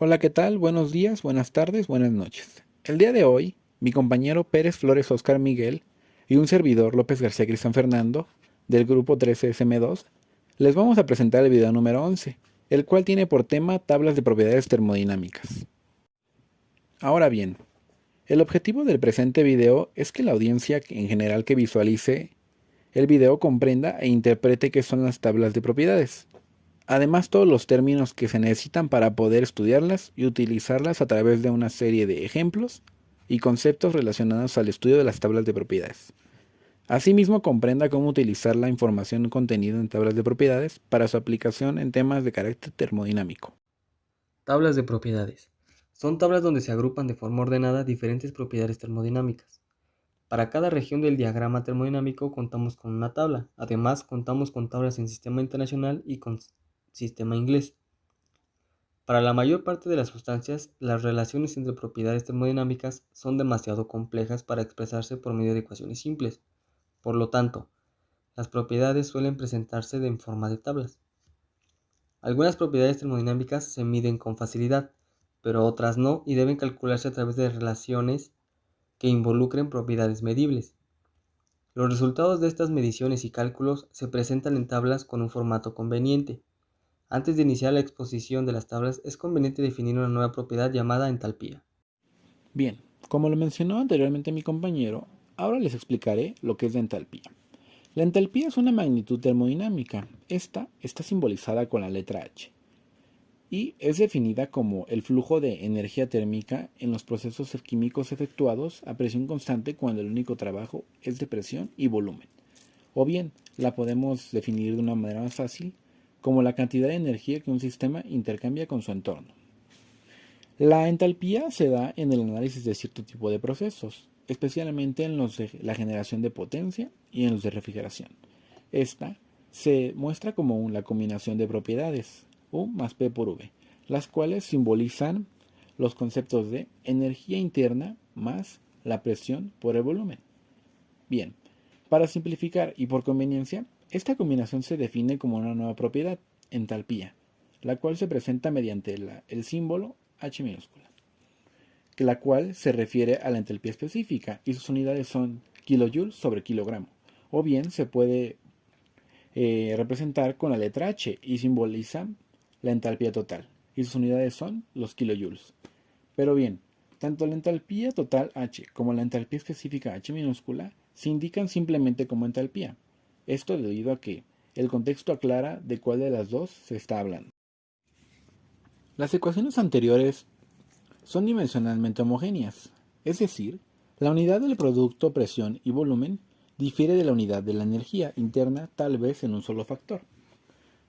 Hola, ¿qué tal? Buenos días, buenas tardes, buenas noches. El día de hoy, mi compañero Pérez Flores Oscar Miguel y un servidor López García Cristian Fernando, del grupo 13SM2, les vamos a presentar el video número 11, el cual tiene por tema tablas de propiedades termodinámicas. Ahora bien, el objetivo del presente video es que la audiencia en general que visualice el video comprenda e interprete qué son las tablas de propiedades. Además, todos los términos que se necesitan para poder estudiarlas y utilizarlas a través de una serie de ejemplos y conceptos relacionados al estudio de las tablas de propiedades. Asimismo, comprenda cómo utilizar la información contenida en tablas de propiedades para su aplicación en temas de carácter termodinámico. Tablas de propiedades. Son tablas donde se agrupan de forma ordenada diferentes propiedades termodinámicas. Para cada región del diagrama termodinámico contamos con una tabla. Además, contamos con tablas en sistema internacional y con sistema inglés. Para la mayor parte de las sustancias, las relaciones entre propiedades termodinámicas son demasiado complejas para expresarse por medio de ecuaciones simples. Por lo tanto, las propiedades suelen presentarse en forma de tablas. Algunas propiedades termodinámicas se miden con facilidad, pero otras no y deben calcularse a través de relaciones que involucren propiedades medibles. Los resultados de estas mediciones y cálculos se presentan en tablas con un formato conveniente. Antes de iniciar la exposición de las tablas, es conveniente definir una nueva propiedad llamada entalpía. Bien, como lo mencionó anteriormente mi compañero, ahora les explicaré lo que es la entalpía. La entalpía es una magnitud termodinámica. Esta está simbolizada con la letra H y es definida como el flujo de energía térmica en los procesos químicos efectuados a presión constante cuando el único trabajo es de presión y volumen. O bien, la podemos definir de una manera más fácil como la cantidad de energía que un sistema intercambia con su entorno. La entalpía se da en el análisis de cierto tipo de procesos, especialmente en los de la generación de potencia y en los de refrigeración. Esta se muestra como la combinación de propiedades, U más P por V, las cuales simbolizan los conceptos de energía interna más la presión por el volumen. Bien, para simplificar y por conveniencia, esta combinación se define como una nueva propiedad, entalpía, la cual se presenta mediante el símbolo H minúscula, la cual se refiere a la entalpía específica y sus unidades son kilojoules sobre kilogramo, o bien se puede representar con la letra H y simboliza la entalpía total, y sus unidades son los kilojoules. Pero bien, tanto la entalpía total H como la entalpía específica H minúscula se indican simplemente como entalpía. Esto debido a que el contexto aclara de cuál de las dos se está hablando. Las ecuaciones anteriores son dimensionalmente homogéneas, es decir, la unidad del producto presión y volumen difiere de la unidad de la energía interna tal vez en un solo factor.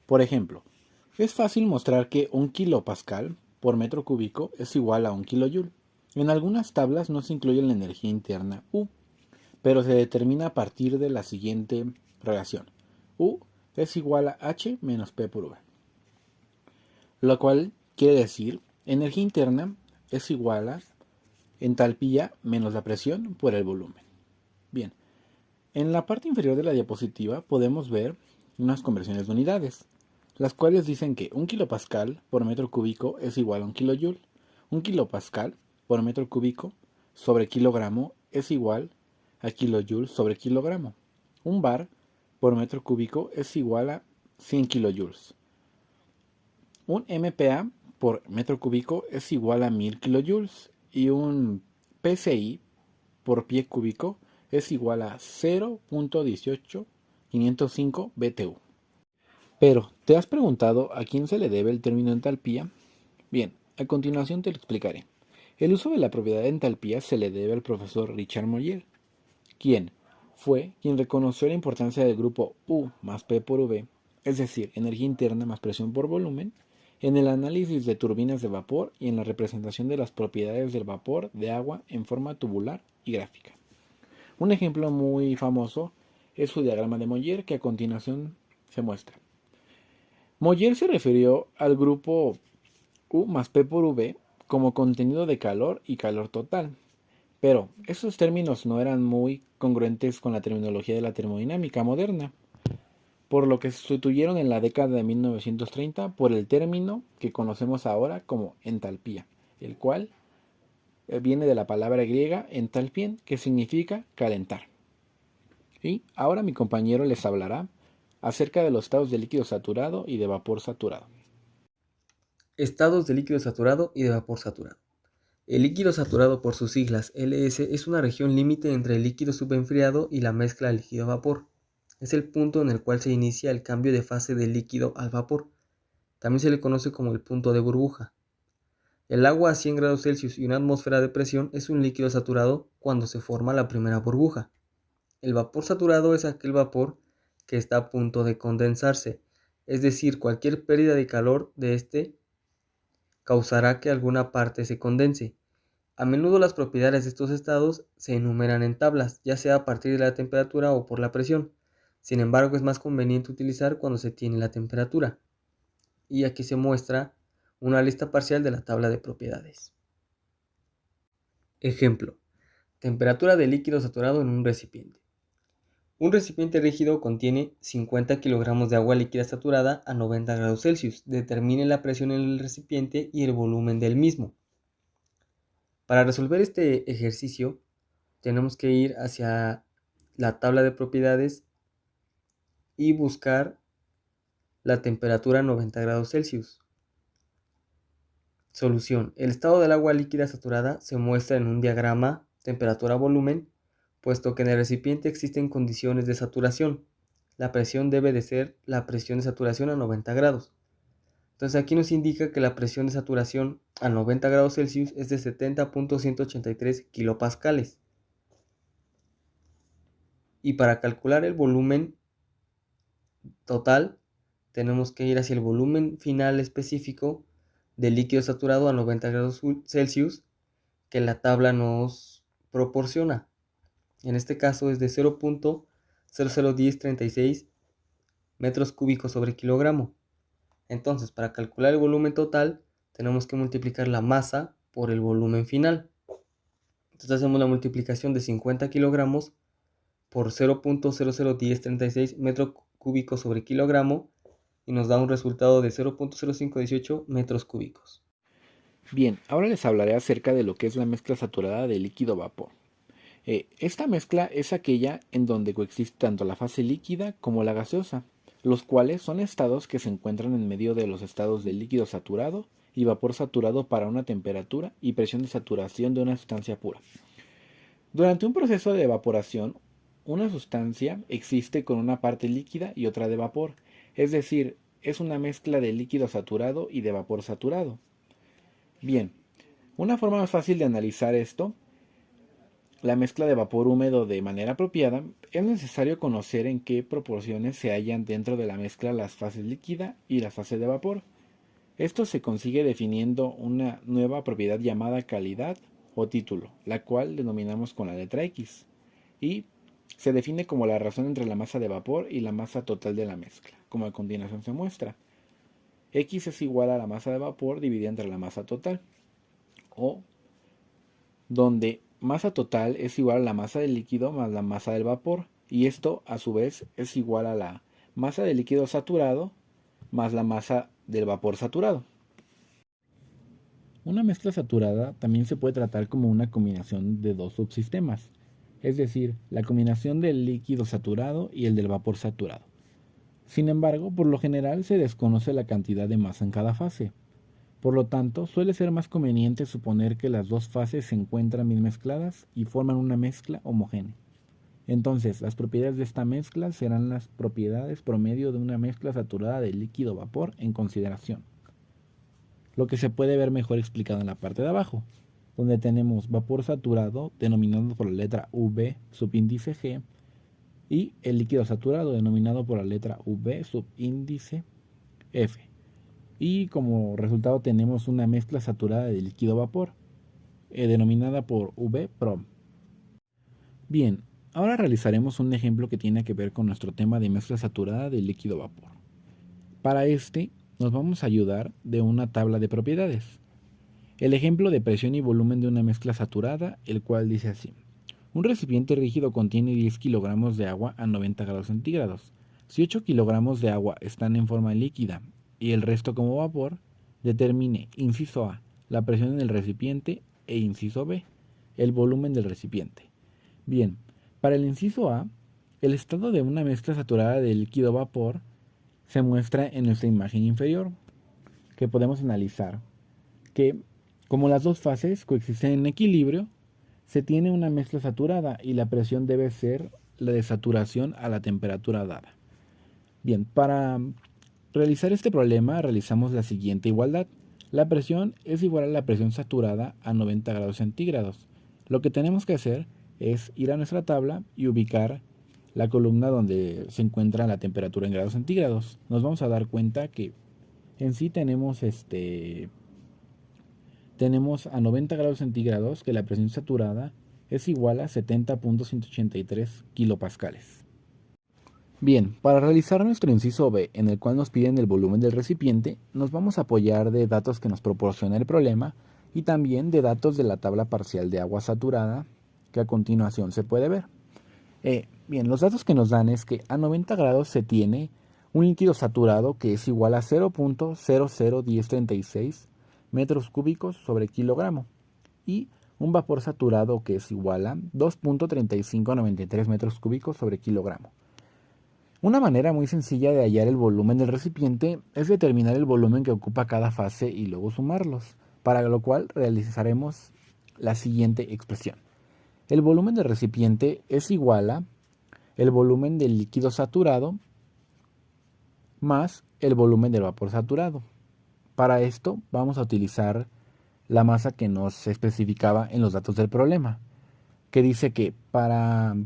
Por ejemplo, es fácil mostrar que un kilopascal por metro cúbico es igual a un kilojoule. En algunas tablas no se incluye la energía interna U, pero se determina a partir de la siguiente relación. U es igual a H menos P por V, lo cual quiere decir energía interna es igual a entalpía menos la presión por el volumen. Bien, en la parte inferior de la diapositiva podemos ver unas conversiones de unidades, las cuales dicen que un kilopascal por metro cúbico es igual a un kilojoule. Un kilopascal por metro cúbico sobre kilogramo es igual a kilojoule sobre kilogramo. Un bar por metro cúbico es igual a 100 kilojoules. Un MPa por metro cúbico es igual a 1000 kilojoules y un PSI por pie cúbico es igual a 0.18505 BTU. Pero, ¿te has preguntado a quién se le debe el término entalpía? Bien, a continuación te lo explicaré. El uso de la propiedad de entalpía se le debe al profesor Richard Moyer, quien fue quien reconoció la importancia del grupo U más P por V, es decir, energía interna más presión por volumen, en el análisis de turbinas de vapor y en la representación de las propiedades del vapor de agua en forma tubular y gráfica. Un ejemplo muy famoso es su diagrama de Moyer que a continuación se muestra. Moyer se refirió al grupo U más P por V como contenido de calor y calor total, pero esos términos no eran muy congruentes con la terminología de la termodinámica moderna. por lo que se sustituyeron en la década de 1930 por el término que conocemos ahora como entalpía, el cual viene de la palabra griega entalpien, que significa calentar. Y ahora mi compañero les hablará acerca de los estados de líquido saturado y de vapor saturado. Estados de líquido saturado y de vapor saturado. El líquido saturado, por sus siglas LS, es una región límite entre el líquido subenfriado y la mezcla líquido-vapor. Es el punto en el cual se inicia el cambio de fase del líquido al vapor. También se le conoce como el punto de burbuja. El agua a 100 grados Celsius y una atmósfera de presión es un líquido saturado cuando se forma la primera burbuja. El vapor saturado es aquel vapor que está a punto de condensarse, es decir, cualquier pérdida de calor de este causará que alguna parte se condense. A menudo las propiedades de estos estados se enumeran en tablas, ya sea a partir de la temperatura o por la presión. Sin embargo, es más conveniente utilizar cuando se tiene la temperatura. Y aquí se muestra una lista parcial de la tabla de propiedades. Ejemplo: temperatura de líquido saturado en un recipiente. Un recipiente rígido contiene 50 kilogramos de agua líquida saturada a 90 grados Celsius. Determine la presión en el recipiente y el volumen del mismo. Para resolver este ejercicio, tenemos que ir hacia la tabla de propiedades y buscar la temperatura a 90 grados Celsius. Solución: el estado del agua líquida saturada se muestra en un diagrama temperatura-volumen, puesto que en el recipiente existen condiciones de saturación. La presión debe de ser la presión de saturación a 90 grados. Entonces aquí nos indica que la presión de saturación a 90 grados Celsius es de 70.183 kilopascales. Y para calcular el volumen total, tenemos que ir hacia el volumen final específico del líquido saturado a 90 grados Celsius que la tabla nos proporciona. En este caso es de 0.001036 metros cúbicos sobre kilogramo. Entonces, para calcular el volumen total, tenemos que multiplicar la masa por el volumen final. Entonces hacemos la multiplicación de 50 kilogramos por 0.001036 metros cúbicos sobre kilogramo y nos da un resultado de 0.0518 metros cúbicos. Bien, ahora les hablaré acerca de lo que es la mezcla saturada de líquido-vapor. Esta mezcla es aquella en donde coexiste tanto la fase líquida como la gaseosa, los cuales son estados que se encuentran en medio de los estados de líquido saturado y vapor saturado para una temperatura y presión de saturación de una sustancia pura. Durante un proceso de evaporación, una sustancia existe con una parte líquida y otra de vapor, es decir, es una mezcla de líquido saturado y de vapor saturado. Bien, una forma más fácil de analizar esto, la mezcla de vapor húmedo de manera apropiada, es necesario conocer en qué proporciones se hallan dentro de la mezcla las fases líquida y la fase de vapor. Esto se consigue definiendo una nueva propiedad llamada calidad o título, la cual denominamos con la letra X, y se define como la razón entre la masa de vapor y la masa total de la mezcla, como a continuación se muestra. X es igual a la masa de vapor dividida entre la masa total, o donde masa total es igual a la masa del líquido más la masa del vapor, y esto a su vez es igual a la masa del líquido saturado más la masa del vapor saturado. Una mezcla saturada también se puede tratar como una combinación de dos subsistemas, es decir, la combinación del líquido saturado y el del vapor saturado. Sin embargo, por lo general se desconoce la cantidad de masa en cada fase. Por lo tanto, suele ser más conveniente suponer que las dos fases se encuentran bien mezcladas y forman una mezcla homogénea. Entonces, las propiedades de esta mezcla serán las propiedades promedio de una mezcla saturada de líquido-vapor en consideración. Lo que se puede ver mejor explicado en la parte de abajo, donde tenemos vapor saturado denominado por la letra V subíndice G y el líquido saturado denominado por la letra V subíndice F. Y como resultado tenemos una mezcla saturada de líquido-vapor, denominada por V-prom. Bien, ahora realizaremos un ejemplo que tiene que ver con nuestro tema de mezcla saturada de líquido-vapor. Para este, nos vamos a ayudar de una tabla de propiedades. El ejemplo de presión y volumen de una mezcla saturada, el cual dice así. Un recipiente rígido contiene 10 kilogramos de agua a 90 grados centígrados. Si 8 kilogramos de agua están en forma líquida y el resto como vapor, determine, inciso A, la presión en el recipiente e inciso B, el volumen del recipiente. Bien, para el inciso A, el estado de una mezcla saturada de líquido-vapor se muestra en nuestra imagen inferior, que podemos analizar que, como las dos fases coexisten en equilibrio, se tiene una mezcla saturada y la presión debe ser la de saturación a la temperatura dada. Bien, para realizar este problema realizamos la siguiente igualdad. La presión es igual a la presión saturada a 90 grados centígrados. Lo que tenemos que hacer es ir a nuestra tabla y ubicar la columna donde se encuentra la temperatura en grados centígrados. Nos vamos a dar cuenta que en sí tenemos a 90 grados centígrados que la presión saturada es igual a 70.183 kilopascales. Bien, para realizar nuestro inciso B, en el cual nos piden el volumen del recipiente, nos vamos a apoyar de datos que nos proporciona el problema y también de datos de la tabla parcial de agua saturada que a continuación se puede ver. Bien, los datos que nos dan es que a 90 grados se tiene un líquido saturado que es igual a 0.001036 metros cúbicos sobre kilogramo y un vapor saturado que es igual a 2.3593 metros cúbicos sobre kilogramo. Una manera muy sencilla de hallar el volumen del recipiente es determinar el volumen que ocupa cada fase y luego sumarlos, para lo cual realizaremos la siguiente expresión. El volumen del recipiente es igual a el volumen del líquido saturado más el volumen del vapor saturado. Para esto vamos a utilizar la masa que nos especificaba en los datos del problema, que dice que para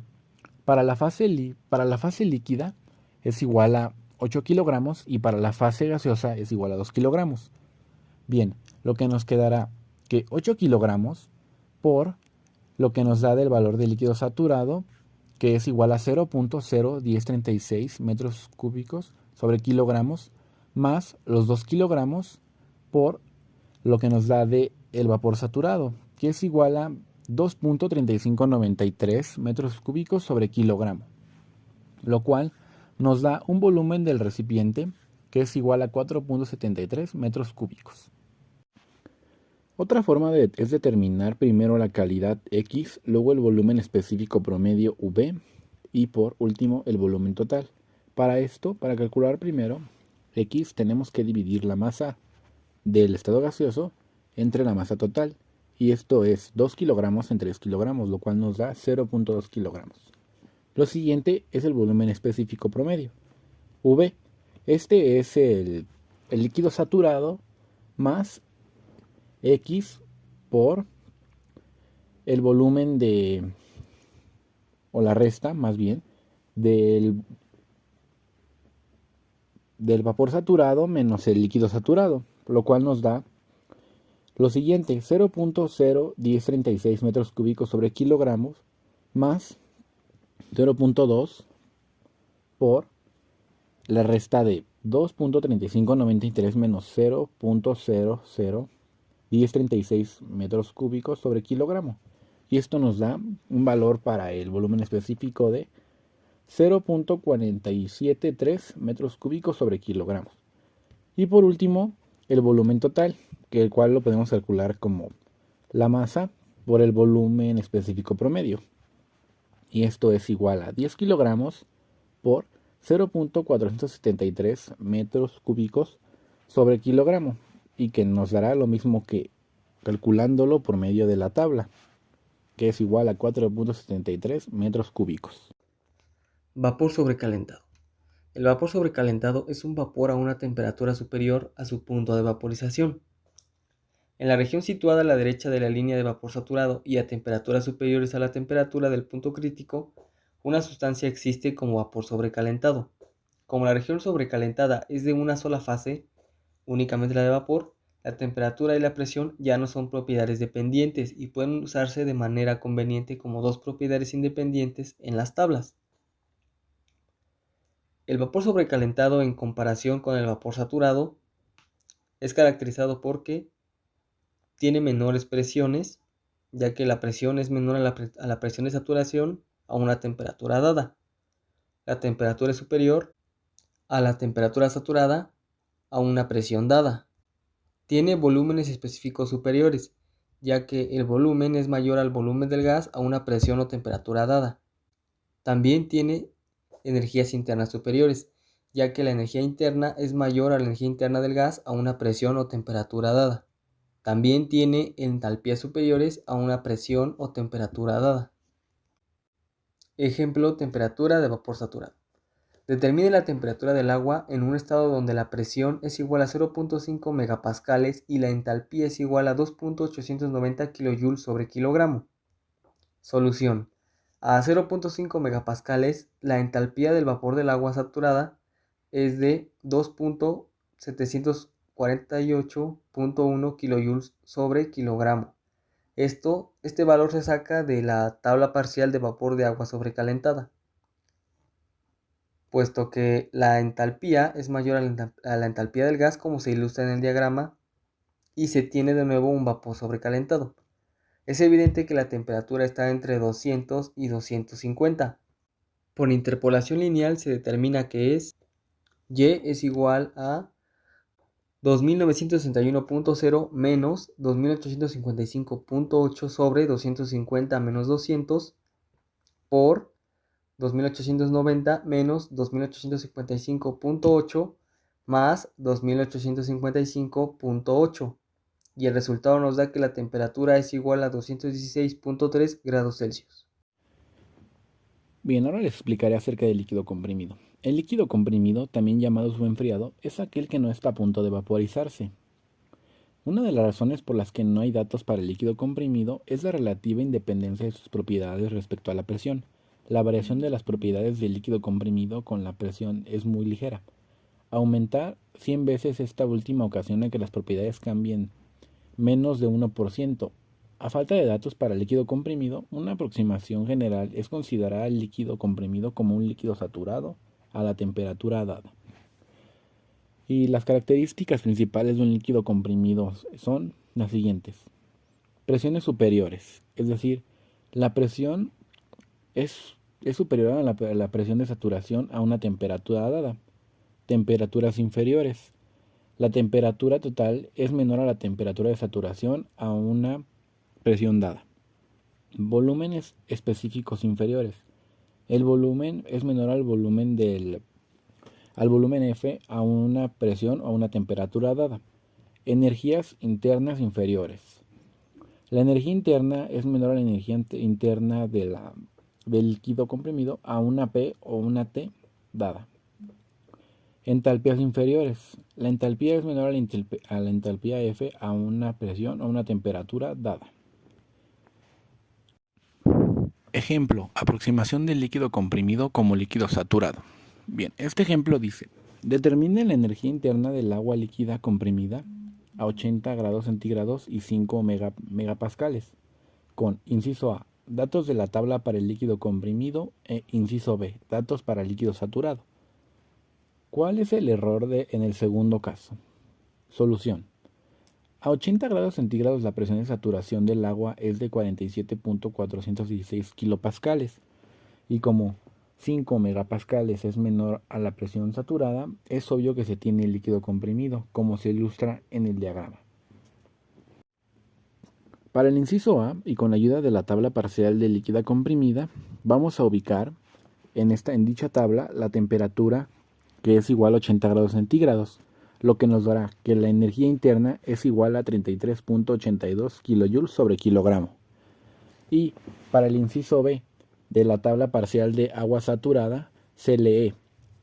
la fase líquida es igual a 8 kilogramos y para la fase gaseosa es igual a 2 kilogramos. Bien, lo que nos quedará que 8 kilogramos por lo que nos da del valor del líquido saturado, que es igual a 0.0136 metros cúbicos sobre kilogramos, más los 2 kilogramos por lo que nos da de el vapor saturado, que es igual a 2.3593 metros cúbicos sobre kilogramo, lo cual nos da un volumen del recipiente que es igual a 4.73 metros cúbicos. Otra forma es determinar primero la calidad X, luego el volumen específico promedio V y por último el volumen total. Para esto, para calcular primero X, tenemos que dividir la masa del estado gaseoso entre la masa total, y esto es 2 kilogramos en 3 kilogramos, lo cual nos da 0.2 kilogramos. Lo siguiente es el volumen específico promedio, V. Este es el líquido saturado más X por el volumen o la resta más bien, del vapor saturado menos el líquido saturado, lo cual nos da lo siguiente: 0.0136 metros cúbicos sobre kilogramos más 0.2 por la resta de 2.3593 menos 0.001036 metros cúbicos sobre kilogramo. Y esto nos da un valor para el volumen específico de 0.473 metros cúbicos sobre kilogramos. Y por último, el volumen total, que el cual lo podemos calcular como la masa por el volumen específico promedio. Y esto es igual a 10 kilogramos por 0.473 metros cúbicos sobre kilogramo, y que nos dará lo mismo que calculándolo por medio de la tabla, que es igual a 4.73 metros cúbicos. Vapor sobrecalentado. El vapor sobrecalentado es un vapor a una temperatura superior a su punto de vaporización. En la región situada a la derecha de la línea de vapor saturado y a temperaturas superiores a la temperatura del punto crítico, una sustancia existe como vapor sobrecalentado. Como la región sobrecalentada es de una sola fase, únicamente la de vapor, la temperatura y la presión ya no son propiedades dependientes y pueden usarse de manera conveniente como dos propiedades independientes en las tablas. El vapor sobrecalentado, en comparación con el vapor saturado, es caracterizado porque tiene menores presiones, ya que la presión es menor a la presión de saturación a una temperatura dada. La temperatura es superior a la temperatura saturada a una presión dada. Tiene volúmenes específicos superiores, ya que el volumen es mayor al volumen del gas a una presión o temperatura dada. También tiene energías internas superiores, ya que la energía interna es mayor a la energía interna del gas a una presión o temperatura dada. También tiene entalpías superiores a una presión o temperatura dada. Ejemplo, temperatura de vapor saturado. Determine la temperatura del agua en un estado donde la presión es igual a 0.5 megapascales y la entalpía es igual a 2.890 kJ sobre kilogramo. Solución. A 0.5 megapascales, la entalpía del vapor del agua saturada es de 2.748.1 kJ sobre kilogramo. Este valor se saca de la tabla parcial de vapor de agua sobrecalentada, puesto que la entalpía es mayor a la entalpía del gas, como se ilustra en el diagrama, y se tiene de nuevo un vapor sobrecalentado. Es evidente que la temperatura está entre 200 y 250. Por interpolación lineal se determina que Y es igual a 2961.0 menos 2855.8 sobre 250 menos 200 por 2890 menos 2855.8 más 2855.8. Y el resultado nos da que la temperatura es igual a 216.3 grados Celsius. Bien, ahora les explicaré acerca del líquido comprimido. El líquido comprimido, también llamado subenfriado, es aquel que no está a punto de vaporizarse. Una de las razones por las que no hay datos para el líquido comprimido es la relativa independencia de sus propiedades respecto a la presión. La variación de las propiedades del líquido comprimido con la presión es muy ligera. Aumentar 100 veces esta última ocasiona que las propiedades cambien menos de 1%. A falta de datos para el líquido comprimido, una aproximación general es considerar al líquido comprimido como un líquido saturado a la temperatura dada. Y las características principales de un líquido comprimido son las siguientes. Presiones superiores, es decir, la presión es superior a la presión de saturación a una temperatura dada. Temperaturas inferiores. La temperatura total es menor a la temperatura de saturación a una presión dada. Volúmenes específicos inferiores. El volumen es menor al volumen F a una presión o a una temperatura dada. Energías internas inferiores. La energía interna es menor a la energía interna del líquido comprimido a una P o una T dada. Entalpías inferiores. La entalpía es menor a la entalpía F a una presión o una temperatura dada. Ejemplo, aproximación del líquido comprimido como líquido saturado. Bien, este ejemplo dice, determine la energía interna del agua líquida comprimida a 80 grados centígrados y 5 megapascales, con inciso A, datos de la tabla para el líquido comprimido e inciso B, datos para el líquido saturado. ¿Cuál es el error en el segundo caso? Solución. A 80 grados centígrados la presión de saturación del agua es de 47.416 kilopascales y como 5 megapascales es menor a la presión saturada, es obvio que se tiene el líquido comprimido, como se ilustra en el diagrama. Para el inciso A, y con la ayuda de la tabla parcial de líquida comprimida, vamos a ubicar en dicha tabla la temperatura que es igual a 80 grados centígrados, lo que nos dará que la energía interna es igual a 33.82 kJ sobre kilogramo. Y para el inciso B de la tabla parcial de agua saturada, se lee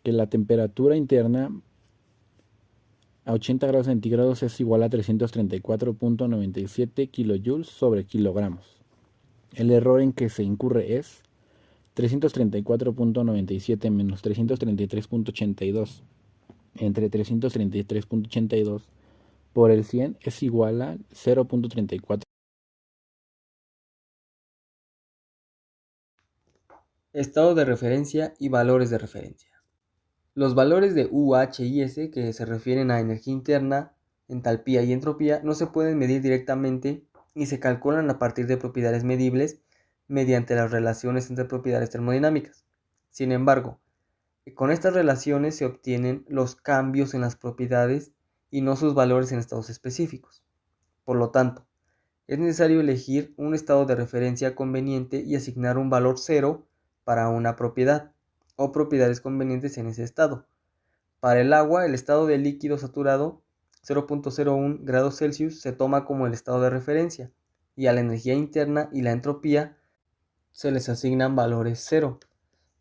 que la temperatura interna a 80 grados centígrados es igual a 334.97 kJ sobre kilogramos. El error en que se incurre es 334.97 menos 333.82 entre 333.82 por el 100 es igual a 0.34. Estado de referencia y valores de referencia. Los valores de U, H y S, que se refieren a energía interna, entalpía y entropía, no se pueden medir directamente y se calculan a partir de propiedades medibles mediante las relaciones entre propiedades termodinámicas. Sin embargo, Con estas relaciones se obtienen los cambios en las propiedades y no sus valores en estados específicos. Por lo tanto, es necesario elegir un estado de referencia conveniente y asignar un valor 0 para una propiedad o propiedades convenientes en ese estado. Para el agua, el estado de líquido saturado 0.01 grados Celsius se toma como el estado de referencia y a la energía interna y la entropía se les asignan valores 0.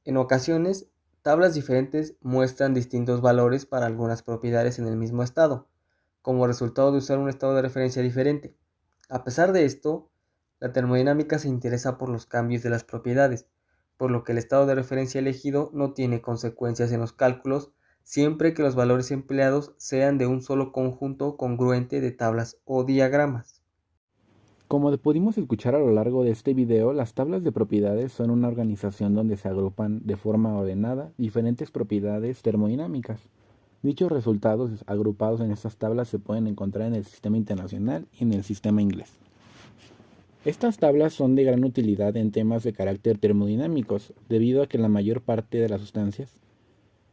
En ocasiones, tablas diferentes muestran distintos valores para algunas propiedades en el mismo estado, como resultado de usar un estado de referencia diferente. A pesar de esto, la termodinámica se interesa por los cambios de las propiedades, por lo que el estado de referencia elegido no tiene consecuencias en los cálculos siempre que los valores empleados sean de un solo conjunto congruente de tablas o diagramas. Como pudimos escuchar a lo largo de este video, las tablas de propiedades son una organización donde se agrupan de forma ordenada diferentes propiedades termodinámicas. Dichos resultados agrupados en estas tablas se pueden encontrar en el sistema internacional y en el sistema inglés. Estas tablas son de gran utilidad en temas de carácter termodinámicos, debido a que la mayor parte de las sustancias,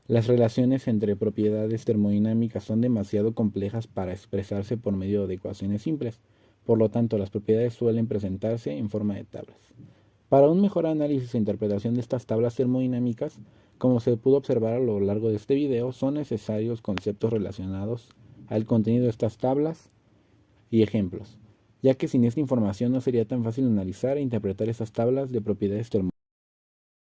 las relaciones entre propiedades termodinámicas son demasiado complejas para expresarse por medio de ecuaciones simples. Por lo tanto, las propiedades suelen presentarse en forma de tablas. Para un mejor análisis e interpretación de estas tablas termodinámicas, como se pudo observar a lo largo de este video, son necesarios conceptos relacionados al contenido de estas tablas y ejemplos, ya que sin esta información no sería tan fácil analizar e interpretar estas tablas de propiedades termodinámicas.